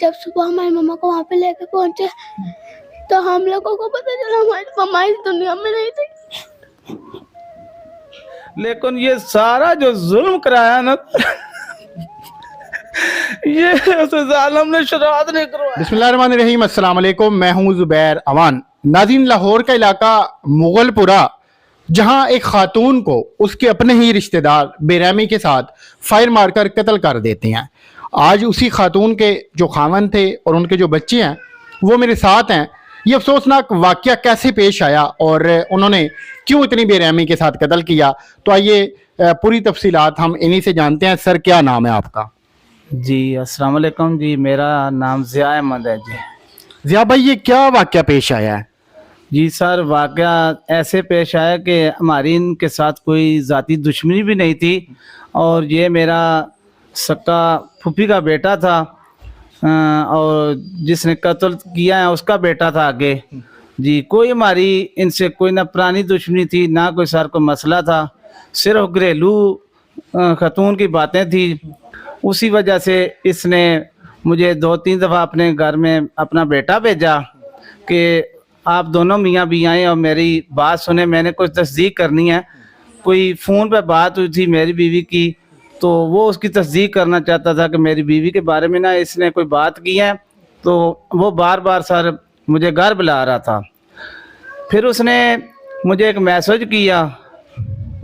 जब सुबह हमारी मम्मा को वहाँ पे लेके पहुंचे तो हम लोगों को पता चला हमारी मम्मा इस दुनिया में नहीं थी। लेकिन ये सारा जो जुल्म कराया ना ये उस जालिम ने शराद नहीं करवाया। बिस्मिल्लाहिर्रहमानिर्रहीम, अस्सलाम वालेकुम। मैं हूं जुबैर अवान। नाज़रीन, लाहौर का इलाका मुगलपुरा, जहां एक खातून को उसके अपने ही रिश्तेदार बेरहमी के साथ फायर मारकर कत्ल कर देते हैं। आज उसी खातून के जो खामन थे और उनके जो बच्चे हैं वो मेरे साथ हैं। ये अफसोसनाक वाक़या कैसे पेश आया और उन्होंने क्यों इतनी बेरहमी के साथ कत्ल किया, तो आइए पूरी तफसीलात हम इन्हीं से जानते हैं। सर, क्या नाम है आपका? जी अस्सलाम वालेकुम जी, मेरा नाम ज़िया अहमद है जी। ज़िया भाई, ये क्या वाक़या पेश आया है? जी सर, वाक़या ऐसे पेश आया कि हमारी इनके साथ कोई ज़ाती दुश्मनी भी नहीं थी और ये मेरा सक्का फूफी का बेटा था और जिसने कत्ल किया है उसका बेटा था आगे जी। कोई हमारी इनसे कोई ना पुरानी दुश्मनी थी ना कोई सर को मसला था, सिर्फ घरेलू खतून की बातें थी। उसी वजह से इसने मुझे 2-3 दफ़ा अपने घर में अपना बेटा भेजा कि आप दोनों मियाँ भी आएँ और मेरी बात सुने, मैंने कुछ तस्दीक करनी है। कोई फ़ोन पे बात हुई थी मेरी बीवी की, तो वो उसकी तस्दीक करना चाहता था कि मेरी बीवी के बारे में ना इसने कोई बात की है, तो वो बार बार सर मुझे घर बुला रहा था। फिर उसने मुझे एक मैसेज किया।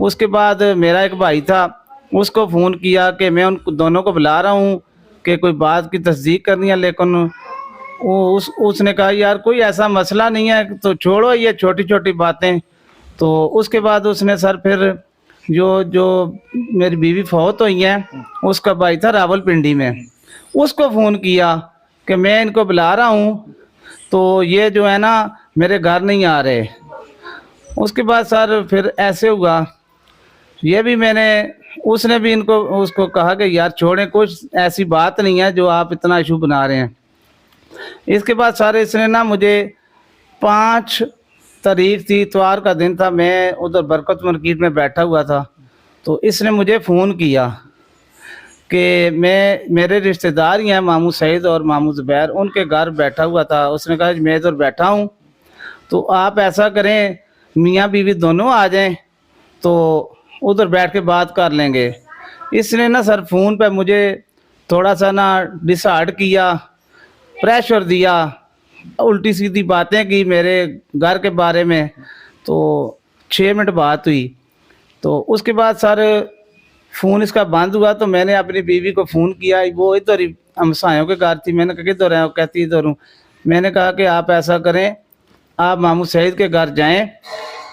उसके बाद मेरा एक भाई था, उसको फ़ोन किया कि मैं उन दोनों को बुला रहा हूँ कि कोई बात की तस्दीक करनी है, लेकिन उसने कहा यार कोई ऐसा मसला नहीं है, तो छोड़ो ये छोटी छोटी बातें। तो उसके बाद उसने सर फिर जो मेरी बीवी फौत हुई है उसका भाई था रावलपिंडी में, उसको फ़ोन किया कि मैं इनको बुला रहा हूँ, तो ये जो है ना मेरे घर नहीं आ रहे। उसके बाद सर फिर ऐसे हुआ, ये भी मैंने उसने भी इनको उसको कहा कि यार छोड़ें, कुछ ऐसी बात नहीं है जो आप इतना इशू बना रहे हैं। इसके बाद सर इसने ना मुझे 5 तारीख थी, इतवार का दिन था, मैं उधर बरकत मार्केट में बैठा हुआ था, तो इसने मुझे फ़ोन किया कि मेरे रिश्तेदार ही हैं मामू सईद और मामू ज़ुबैर, उनके घर बैठा हुआ था। उसने कहा मैं इधर बैठा हूँ, तो आप ऐसा करें मियाँ बीवी दोनों आ जाएं, तो उधर बैठ के बात कर लेंगे। इसने ना सर फ़ोन पे मुझे थोड़ा सा ना डिसाइड किया, प्रेशर दिया, उल्टी सीधी बातें की मेरे घर के बारे में। तो 6 मिनट बात हुई, तो उसके बाद सर फ़ोन इसका बंद हुआ, तो मैंने अपनी बीवी को फ़ोन किया। वो इधर ही हमसायों के घर थी। मैंने कहा किधर है? वो कहती इधर हूँ। मैंने कहा कि आप ऐसा करें, आप मामू सईद के घर जाएं,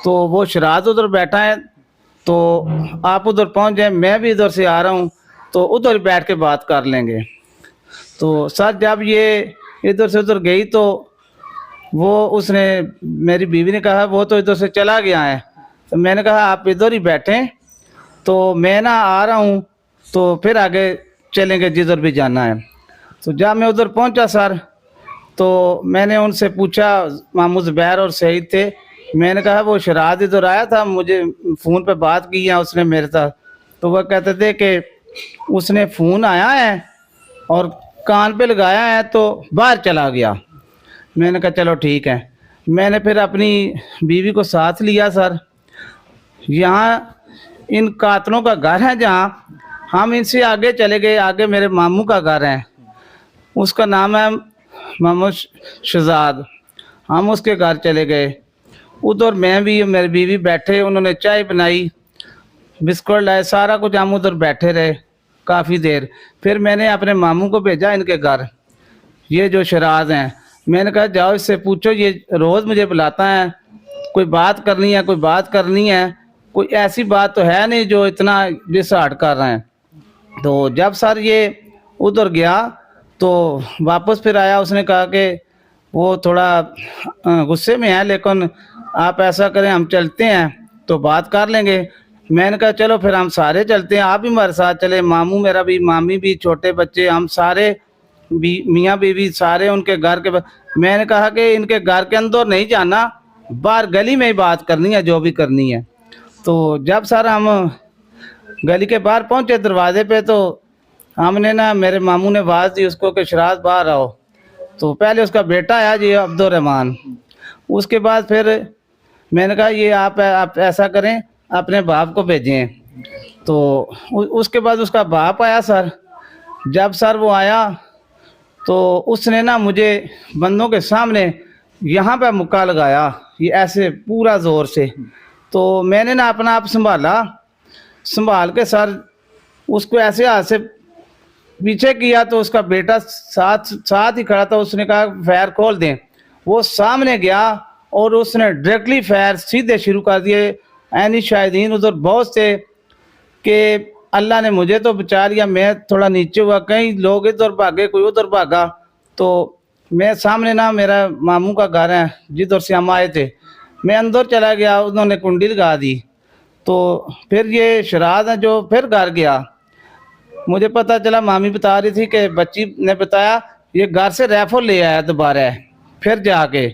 तो वो शराद उधर बैठा है, तो आप उधर पहुंच जाएं, मैं भी इधर से आ रहा हूं, तो उधर बैठ के बात कर लेंगे। तो सर जब ये इधर से उधर गई, तो वो उसने मेरी बीवी ने कहा वो तो इधर से चला गया है। तो मैंने कहा आप इधर ही बैठें, तो मैं ना आ रहा हूँ, तो फिर आगे चलेंगे जिधर भी जाना है। तो जब मैं उधर पहुँचा सर, तो मैंने उनसे पूछा, मामू ज़ुबैर और सईद थे, मैंने कहा वो शराद इधर आया था, मुझे फ़ोन पे बात की है उसने मेरे साथ। तो वह कहते थे कि उसने फ़ोन आया है और कान पे लगाया है तो बाहर चला गया। मैंने कहा चलो ठीक है। मैंने फिर अपनी बीवी को साथ लिया सर। यहाँ इन कातलों का घर है, जहाँ हम इनसे आगे चले गए। आगे मेरे मामू का घर है, उसका नाम है मोहम्मद शहजाद। हम उसके घर चले गए। उधर मैं भी मेरी बीवी बैठे, उन्होंने चाय बनाई, बिस्कुट लाए, सारा कुछ। हम उधर बैठे रहे काफ़ी देर। फिर मैंने अपने मामू को भेजा इनके घर, ये जो शराज हैं। मैंने कहा जाओ इससे पूछो, ये रोज़ मुझे बुलाता है, कोई बात करनी है, कोई बात करनी है, कोई ऐसी बात तो है नहीं जो इतना डिसाइड कर रहे हैं। तो जब सर ये उधर गया तो वापस फिर आया। उसने कहा कि वो थोड़ा गुस्से में है, लेकिन आप ऐसा करें हम चलते हैं तो बात कर लेंगे। मैंने कहा चलो फिर हम सारे चलते हैं, आप भी हमारे साथ चले, मामू मेरा भी, मामी भी, छोटे बच्चे, हम सारे भी, मियाँ बीवी सारे उनके घर के। मैंने कहा कि इनके घर के अंदर नहीं जाना, बाहर गली में ही बात करनी है जो भी करनी है। तो जब सर हम गली के बाहर पहुँचे दरवाजे पे, तो हमने ना, मेरे मामू ने आवाज़ दी उसको कि शराज बाहर आओ। तो पहले उसका बेटा आया जी अब्दुर्रहमान। उसके बाद फिर मैंने कहा ये आप ऐसा करें, अपने बाप को भेजें। तो उसके बाद उसका बाप आया सर। जब सर वो आया तो उसने ना मुझे बंदों के सामने यहाँ पे मुक्का लगाया, ये ऐसे पूरा ज़ोर से। तो मैंने ना अपना आप संभाल के सर उसको ऐसे हाथ से पीछे किया। तो उसका बेटा साथ ही खड़ा था। उसने कहा फायर खोल दें। वो सामने गया और उसने डायरेक्टली फायर सीधे शुरू कर दिए। ऐनी शाहिदीन उधर बहुत से कि अल्लाह ने मुझे तो बचा लिया। मैं थोड़ा नीचे हुआ, कई लोग इधर भागे, कोई उधर भागा। तो मैं सामने ना, मेरा मामू का घर है जिधर से हम आए थे, मैं अंदर चला गया। उन्होंने कुंडी लगा दी। तो फिर ये शराद है जो फिर घर गया। मुझे पता चला, मामी बता रही थी कि बच्ची ने बताया ये घर से राइफल ले आया दोबारा। फिर जाके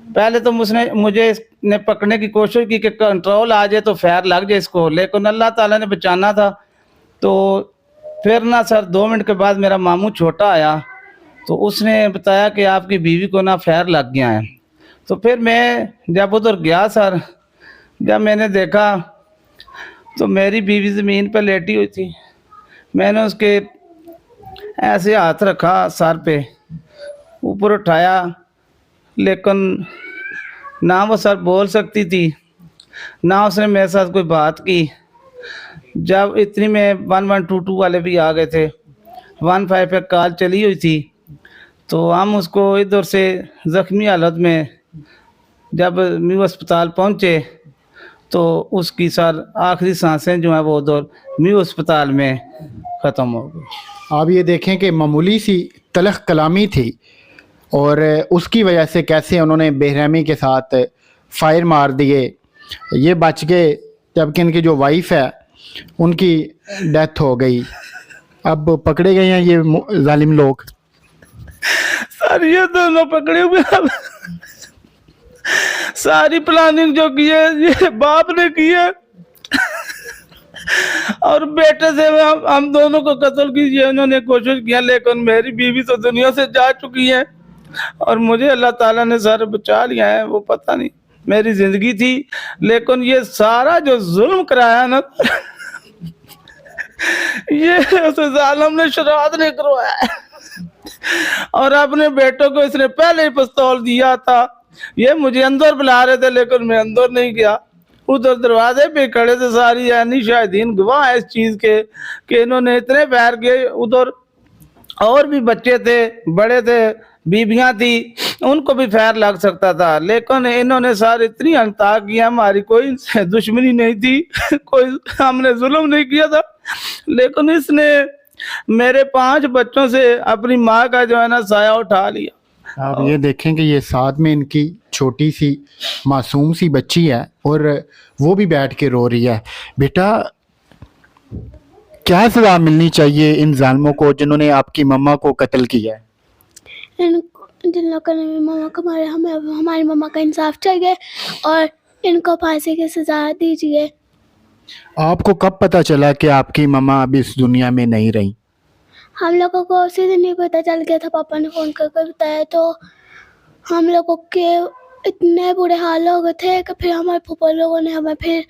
पहले तो मुझे ने पकड़ने की कोशिश की कि कंट्रोल आ जाए तो फायर लग जाए इसको, लेकिन अल्लाह ताला ने बचाना था। तो फिर ना सर 2 मिनट के बाद मेरा मामू छोटा आया। तो उसने बताया कि आपकी बीवी को ना फायर लग गया है। तो फिर मैं जब उधर गया सर, जब मैंने देखा तो मेरी बीवी ज़मीन पर लेटी हुई थी। मैंने उसके ऐसे हाथ रखा सर पे, ऊपर उठाया, लेकिन ना वो सर बोल सकती थी, ना उसने मेरे साथ कोई बात की। जब इतनी में 1122 वाले भी आ गए थे, 15 पे कॉल चली हुई थी। तो हम उसको इधर से ज़ख्मी हालत में जब न्यू अस्पताल पहुँचे तो उसकी सर आखिरी सांसें जो हैं वो उधर न्यू अस्पताल में ख़त्म हो गई। आप ये देखें कि मामूली सी तलख कलामी थी और उसकी वजह से कैसे उन्होंने बेरहमी के साथ फायर मार दिए। ये बच गए, जबकि इनकी जो वाइफ है उनकी डेथ हो गई। अब पकड़े गए हैं ये जालिम लोग। सर ये दोनों पकड़े हुए हैं। सारी प्लानिंग जो की है ये बाप ने की है और बेटे से हम दोनों को कत्ल कीजिए उन्होंने कोशिश किया, लेकिन मेरी बीवी तो दुनिया से जा चुकी है और मुझे अल्लाह ताला ने सर बचा लिया है। वो पता नहीं मेरी जिंदगी थी, लेकिन ये सारा जो जुल्म कराया ना ये उस जालिम ने शराद ने करवाया है। और अपने बेटों को इसने पहले ही पिस्तौल दिया था। ये मुझे अंदर बुला रहे थे लेकिन मैं अंदर नहीं गया, उधर दरवाजे पे खड़े थे। सारी यानी शाहिदीन गवाह है इस चीज के कि इन्होंने इतने पैर किए। उधर और भी बच्चे थे, बड़े थे, बीबियां थी, उनको भी फायर लग सकता था, लेकिन इन्होंने सारे इतनी अनता किया। हमारी कोई दुश्मनी नहीं थी, कोई हमने जुल्म नहीं किया था, लेकिन इसने मेरे 5 बच्चों से अपनी माँ का जो है ना साया उठा लिया। आप ये देखें कि ये साथ में इनकी छोटी सी मासूम सी बच्ची है और वो भी बैठ के रो रही है। बेटा, क्या सजा मिलनी चाहिए इन जालिमों को जिन्होंने आपकी मम्मा को कत्ल किया है? जिन लोगों ने मेरी मम्मा को मारा, हमें हमारी मम्मा का इंसाफ चाहिए और इनको फांसी की सजा दीजिए। आपको कब पता चला कि आपकी मम्मा अब इस दुनिया में नहीं रही? हम लोगों को उसी दिन ही पता चल गया था, पापा ने फ़ोन करके बताया। तो हम लोगों के इतने बुरे हाल हो गए थे कि फिर हमारे फूफा लोगों ने हमें फिर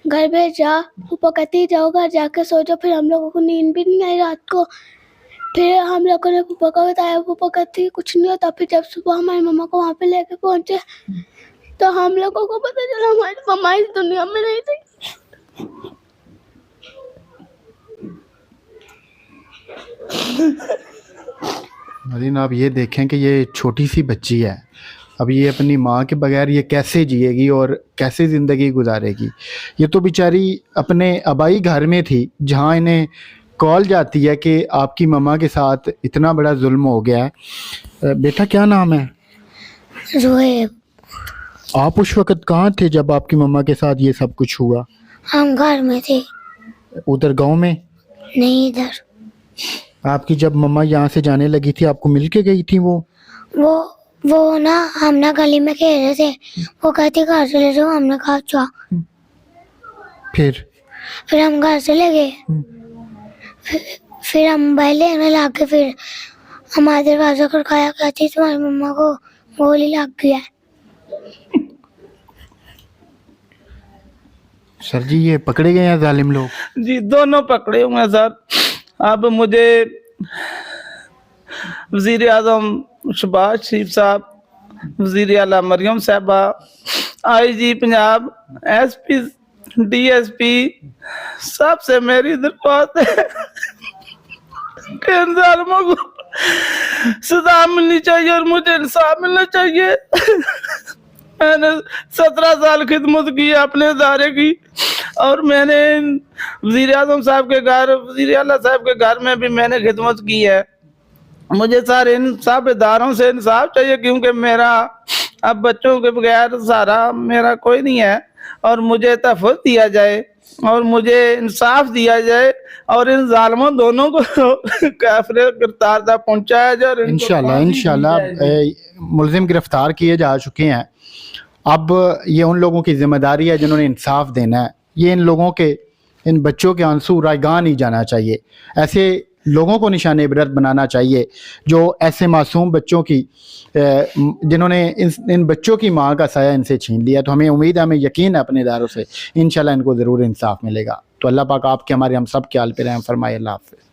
घर भेजा। फूफा कहती जाओ घर जाके सो जाओ। फिर हम लोगों को नींद भी नहीं आई रात को। फिर हम लोगों ने फूफा को बताया, फूफा कहती कुछ नहीं होता। फिर जब सुबह हमारी मम्मा को वहाँ पे लेके पहुँचे तो हम लोगों को पता चला हमारी मम्मा इस दुनिया में नहीं थी। नाज़रीन, आप ये देखें कि ये छोटी सी बच्ची है, अब ये अपनी माँ के बगैर ये कैसे जिएगी और कैसे ज़िंदगी गुजारेगी। ये तो बेचारी अपने आबाई घर में थी जहाँ इन्हें कॉल जाती है कि आपकी मम्मा के साथ इतना बड़ा जुल्म हो गया है। बेटा, क्या नाम है? रोएब। आप उस वक़्त कहाँ थे जब आपकी मम्मा के साथ ये सब कुछ हुआ? हम घर में थे। उधर गांव में? नहीं, इधर। आपकी जब मम्मा यहाँ से जाने लगी थी आपको मिल के गई थी वो ना, हम ना गली में खेल रहे थे, वो कहती घर चले जाओ। हमने कहा अच्छा। फिर हम घर चले गए। फिर हम पहले में ला के फिर हमारे दरवाजा खड़काया, कहती तुम्हारी मम्मा को गोली लग गया है। सर जी ये पकड़े गए हैं जालिम लोग? जी दोनों पकड़े हुए हैं सर। अब मुझे वज़ीर आज़म शहबाज शरीफ साहब, वज़ीर आला मरियम साहबा, IG पंजाब, SP DSP सबसे मेरी दरख्वास्त है कि इन ज़ालिमों को सजा मिलनी चाहिए और मुझे इंसाफ मिलना चाहिए। मैंने 17 साल खिदमत की अपने इदारे की और मैंने वज़ीर आज़म साहब के घर, वज़ीर आला साहब के घर में भी मैंने खिदमत की है। मुझे सारे इन सब इदारों से इंसाफ चाहिए क्योंकि मेरा अब बच्चों के बगैर सहारा मेरा कोई नहीं है और मुझे तहफ़्फ़ुज़ दिया जाए और मुझे इंसाफ दिया जाए और इन ज़ालिमों दोनों को काफिर गिरफ्तार तक पहुंचाया जाए और इंशाल्लाह मुलजिम गिरफ्तार किए जा चुके हैं। अब ये उन लोगों की जिम्मेदारी है जिन्होंने इंसाफ देना है। ये इन लोगों के, इन बच्चों के आंसू रायगां नहीं जाना चाहिए। ऐसे लोगों को निशान इबरत बनाना चाहिए जो ऐसे मासूम बच्चों की जिन्होंने इन बच्चों की माँ का साया इनसे छीन लिया। तो हमें उम्मीद है, हमें यकीन है अपने इदारों से इंशाल्लाह इनको ज़रूर इंसाफ मिलेगा। तो अल्लाह पाक आपके हमारे हम सब के हाल पे रहम फरमाए। अल्लाह हाफ़िज़।